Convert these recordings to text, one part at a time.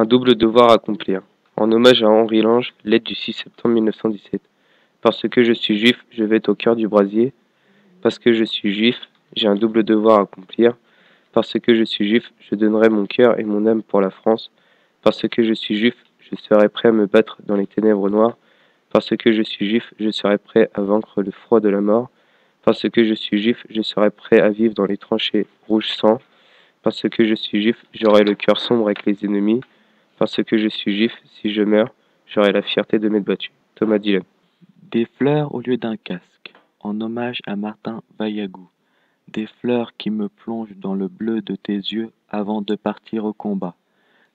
Un double devoir à accomplir. En hommage à Henri Lange, lettre du 6 septembre 1917. Parce que je suis juif, je vais au cœur du brasier. Parce que je suis juif, j'ai un double devoir à accomplir. Parce que je suis juif, je donnerai mon cœur et mon âme pour la France. Parce que je suis juif, je serai prêt à me battre dans les ténèbres noires. Parce que je suis juif, je serai prêt à vaincre le froid de la mort. Parce que je suis juif, je serai prêt à vivre dans les tranchées rouges sang. Parce que je suis juif, j'aurai le cœur sombre avec les ennemis. Parce que je suis juif, si je meurs, j'aurai la fierté de m'être battu. Thomas Dylan. Des fleurs au lieu d'un casque, en hommage à Martin Vaillagou. Des fleurs qui me plongent dans le bleu de tes yeux avant de partir au combat.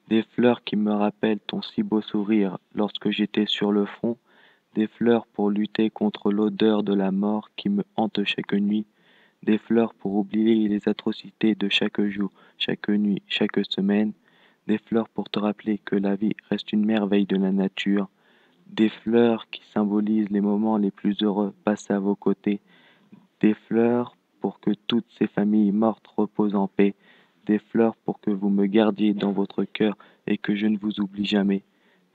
Des fleurs qui me rappellent ton si beau sourire lorsque j'étais sur le front. Des fleurs pour lutter contre l'odeur de la mort qui me hante chaque nuit. Des fleurs pour oublier les atrocités de chaque jour, chaque nuit, chaque semaine. Des fleurs pour te rappeler que la vie reste une merveille de la nature. Des fleurs qui symbolisent les moments les plus heureux passés à vos côtés. Des fleurs pour que toutes ces familles mortes reposent en paix. Des fleurs pour que vous me gardiez dans votre cœur et que je ne vous oublie jamais.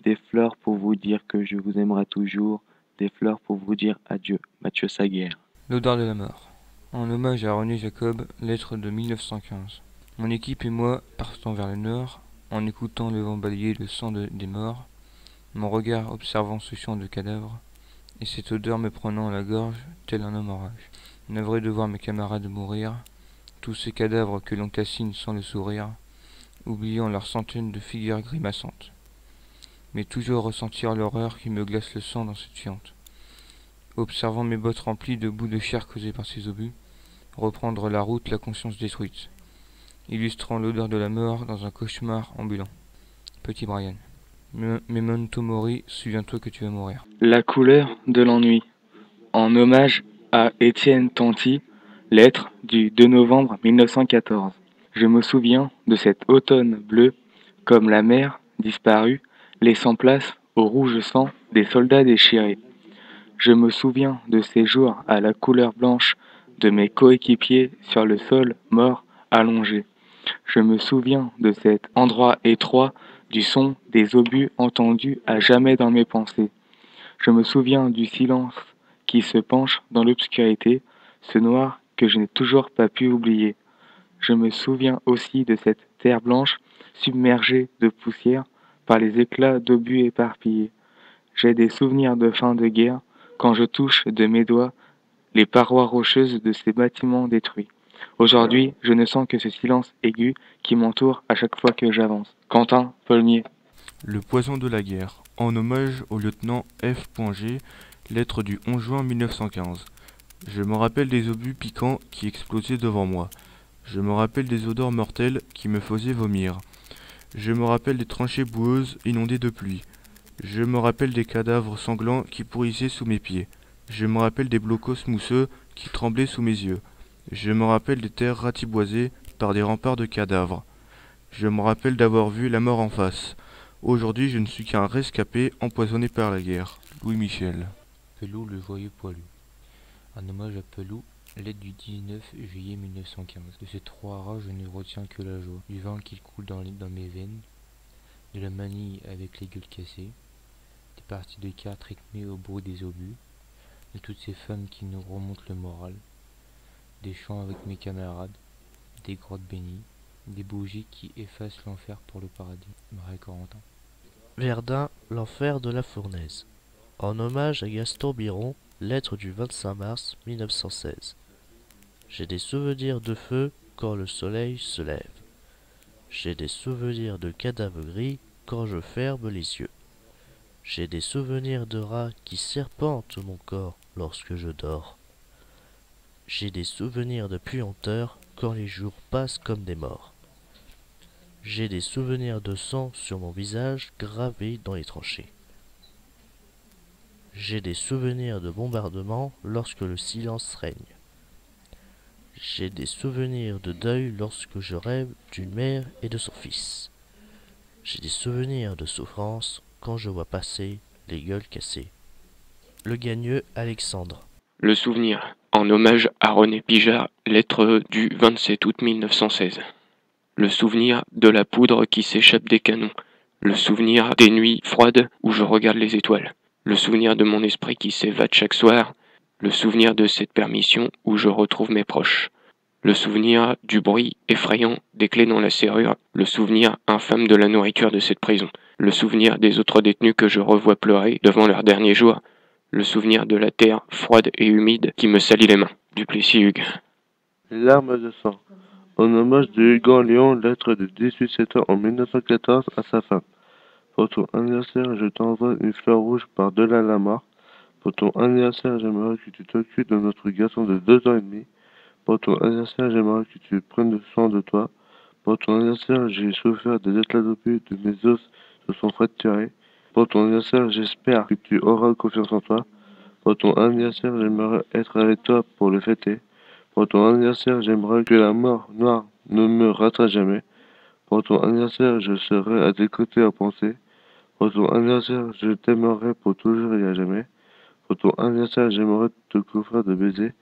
Des fleurs pour vous dire que je vous aimerai toujours. Des fleurs pour vous dire adieu. Mathieu Saguerre. L'odeur de la mort. En hommage à René Jacob, lettre de 1915. Mon équipe et moi partons vers le nord, en écoutant le vent balayer le sang des morts, mon regard observant ce champ de cadavres, et cette odeur me prenant à la gorge, tel un homme en rage. Navré de voir mes camarades mourir, tous ces cadavres que l'on calcine sans le sourire, oubliant leurs centaines de figures grimaçantes. Mais toujours ressentir l'horreur qui me glace le sang dans cette fiente. Observant mes bottes remplies de bouts de chair causés par ces obus, reprendre la route la conscience détruite, illustrant l'odeur de la mort dans un cauchemar ambulant. Petit Brian. Memento mori, souviens-toi que tu vas mourir. La couleur de l'ennui. En hommage à Étienne Tanty, lettre du 2 novembre 1914. Je me souviens de cet automne bleu, comme la mer disparue, laissant place au rouge sang des soldats déchirés. Je me souviens de ces jours à la couleur blanche de mes coéquipiers sur le sol mort allongé. Je me souviens de cet endroit étroit, du son des obus entendus à jamais dans mes pensées. Je me souviens du silence qui se penche dans l'obscurité, ce noir que je n'ai toujours pas pu oublier. Je me souviens aussi de cette terre blanche submergée de poussière par les éclats d'obus éparpillés. J'ai des souvenirs de fin de guerre quand je touche de mes doigts les parois rocheuses de ces bâtiments détruits. Aujourd'hui, je ne sens que ce silence aigu qui m'entoure à chaque fois que j'avance. Quentin Paulmier. Le poison de la guerre, en hommage au lieutenant F.G, lettre du 11 juin 1915. Je me rappelle des obus piquants qui explosaient devant moi. Je me rappelle des odeurs mortelles qui me faisaient vomir. Je me rappelle des tranchées boueuses inondées de pluie. Je me rappelle des cadavres sanglants qui pourrissaient sous mes pieds. Je me rappelle des blocos mousseux qui tremblaient sous mes yeux. Je me rappelle des terres ratiboisées par des remparts de cadavres. Je me rappelle d'avoir vu la mort en face. Aujourd'hui, je ne suis qu'un rescapé empoisonné par la guerre. Louis Michel. Pelou le joyeux poilu. Un hommage à Pelou, lettre du 19 juillet 1915. De ces trois rares, je ne retiens que la joie. Du vin qui coule dans mes veines, de la manie avec les gueules cassées, des parties de cartes rythmées au bruit des obus, de toutes ces femmes qui nous remontent le moral, des chants avec mes camarades, des grottes bénies, des bougies qui effacent l'enfer pour le paradis. Marie Corentin. Verdun, l'enfer de la fournaise. En hommage à Gaston Biron, lettre du 25 mars 1916. J'ai des souvenirs de feu quand le soleil se lève. J'ai des souvenirs de cadavres gris quand je ferme les yeux. J'ai des souvenirs de rats qui serpentent mon corps lorsque je dors. J'ai des souvenirs de puanteurs quand les jours passent comme des morts. J'ai des souvenirs de sang sur mon visage gravé dans les tranchées. J'ai des souvenirs de bombardements lorsque le silence règne. J'ai des souvenirs de deuil lorsque je rêve d'une mère et de son fils. J'ai des souvenirs de souffrance quand je vois passer les gueules cassées. Le Gagneux Alexandre. Le souvenir, en hommage à René Pijard, lettre du 27 août 1916. Le souvenir de la poudre qui s'échappe des canons, Le souvenir des nuits froides où je regarde les étoiles. Le souvenir de mon esprit qui s'évade chaque soir. Le souvenir de cette permission où je retrouve mes proches. Le souvenir du bruit effrayant des clés dans la serrure. Le souvenir infâme de la nourriture de cette prison. Le souvenir des autres détenus que je revois pleurer devant leur dernier jour. Le souvenir de la terre froide et humide qui me salit les mains. Duplessis Hugues. Larmes de sang. En hommage de Hugues Léon, lettre du 18 septembre en 1914 à sa femme. Pour ton anniversaire, je t'envoie une fleur rouge par Delà la mort. Pour ton anniversaire, j'aimerais que tu t'occupes de notre garçon de 2 ans et demi. Pour ton anniversaire, j'aimerais que tu prennes soin de toi. Pour ton anniversaire, j'ai souffert des éclats d'obus de mes os se sont fracturés. Pour ton anniversaire, j'espère que tu auras confiance en toi. Pour ton anniversaire, j'aimerais être avec toi pour le fêter. Pour ton anniversaire, j'aimerais que la mort noire ne me rattrape jamais. Pour ton anniversaire, je serai à tes côtés à penser. Pour ton anniversaire, je t'aimerai pour toujours et à jamais. Pour ton anniversaire, j'aimerais te couvrir de baisers.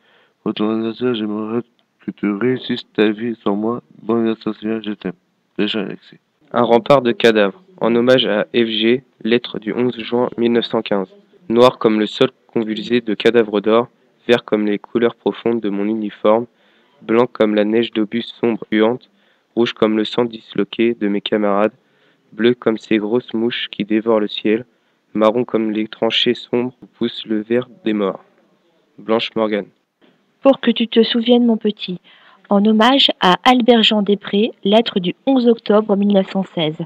Pour ton anniversaire, j'aimerais que tu réussisses ta vie sans moi. Bon anniversaire, je t'aime. Déjà, Alexis. Un rempart de cadavres, en hommage à FG, lettre du 11 juin 1915. Noir comme le sol convulsé de cadavres d'or, vert comme les couleurs profondes de mon uniforme, blanc comme la neige d'obus sombre puante, rouge comme le sang disloqué de mes camarades, bleu comme ces grosses mouches qui dévorent le ciel, marron comme les tranchées sombres où pousse le ver des morts. Blanche Morgan. Pour que tu te souviennes, mon petit, en hommage à Albert-Jean Després, lettre du 11 octobre 1916.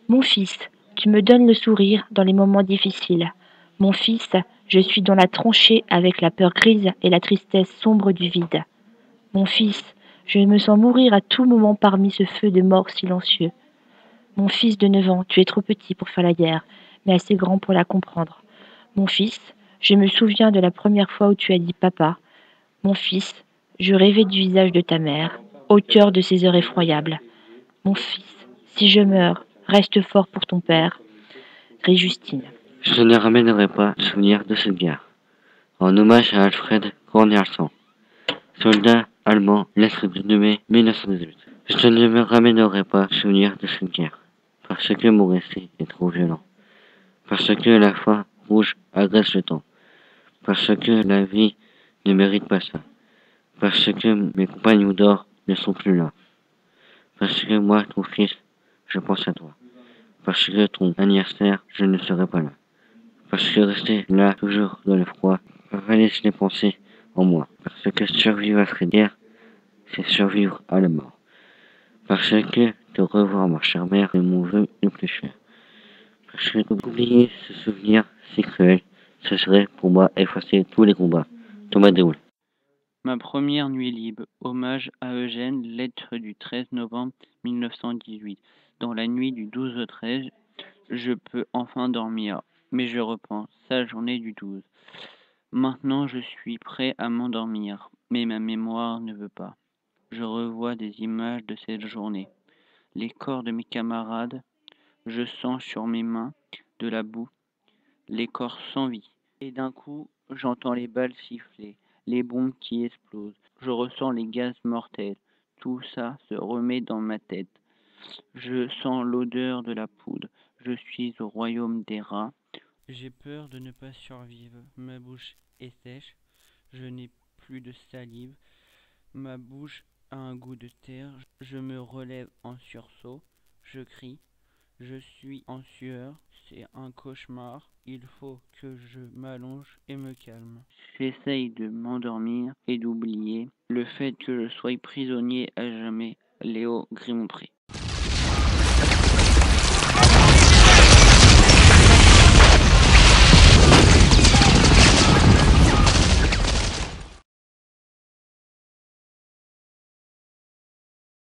Mon fils, tu me donnes le sourire dans les moments difficiles. Mon fils, je suis dans la tranchée avec la peur grise et la tristesse sombre du vide. Mon fils, je me sens mourir à tout moment parmi ce feu de mort silencieux. Mon fils de 9 ans, tu es trop petit pour faire la guerre, mais assez grand pour la comprendre. Mon fils, je me souviens de la première fois où tu as dit papa. Mon fils, je rêvais du visage de ta mère, au cœur de ces heures effroyables. Mon fils, si je meurs, reste fort pour ton père. Justine. Je ne ramènerai pas le souvenir de cette guerre. En hommage à Alfred Corneliusson, soldat allemand, lettre du 2 mai 1918. Je ne me ramènerai pas le souvenir de cette guerre, parce que mon récit est trop violent, parce que la foi rouge agresse le temps, parce que la vie ne mérite pas ça, parce que mes compagnons d'or ne sont plus là, parce que moi, ton fils, je pense à toi, parce que ton anniversaire, je ne serai pas là, parce que rester là, toujours dans le froid, va laisser les pensées en moi, parce que survivre à cette guerre, c'est survivre à la mort, parce que te revoir ma chère mère est mon vœu le plus cher, parce que oublier ce souvenir si cruel, ce serait pour moi effacer tous les combats. Thomas Déoul. Ma première nuit libre, hommage à Eugène, lettre du 13 novembre 1918. Dans la nuit du 12 au 13, je peux enfin dormir, mais je repense sa journée du 12. Maintenant, je suis prêt à m'endormir, mais ma mémoire ne veut pas. Je revois des images de cette journée. Les corps de mes camarades, je sens sur mes mains de la boue, les corps sans vie. Et d'un coup, j'entends les balles siffler, les bombes qui explosent. Je ressens les gaz mortels. Tout ça se remet dans ma tête. Je sens l'odeur de la poudre. Je suis au royaume des rats. J'ai peur de ne pas survivre. Ma bouche est sèche. Je n'ai plus de salive. Ma bouche a un goût de terre. Je me relève en sursaut. Je crie. Je suis en sueur. C'est un cauchemar. Il faut que je m'allonge et me calme. J'essaye de m'endormir et d'oublier le fait que je sois prisonnier à jamais. Léo Grimont-Pré.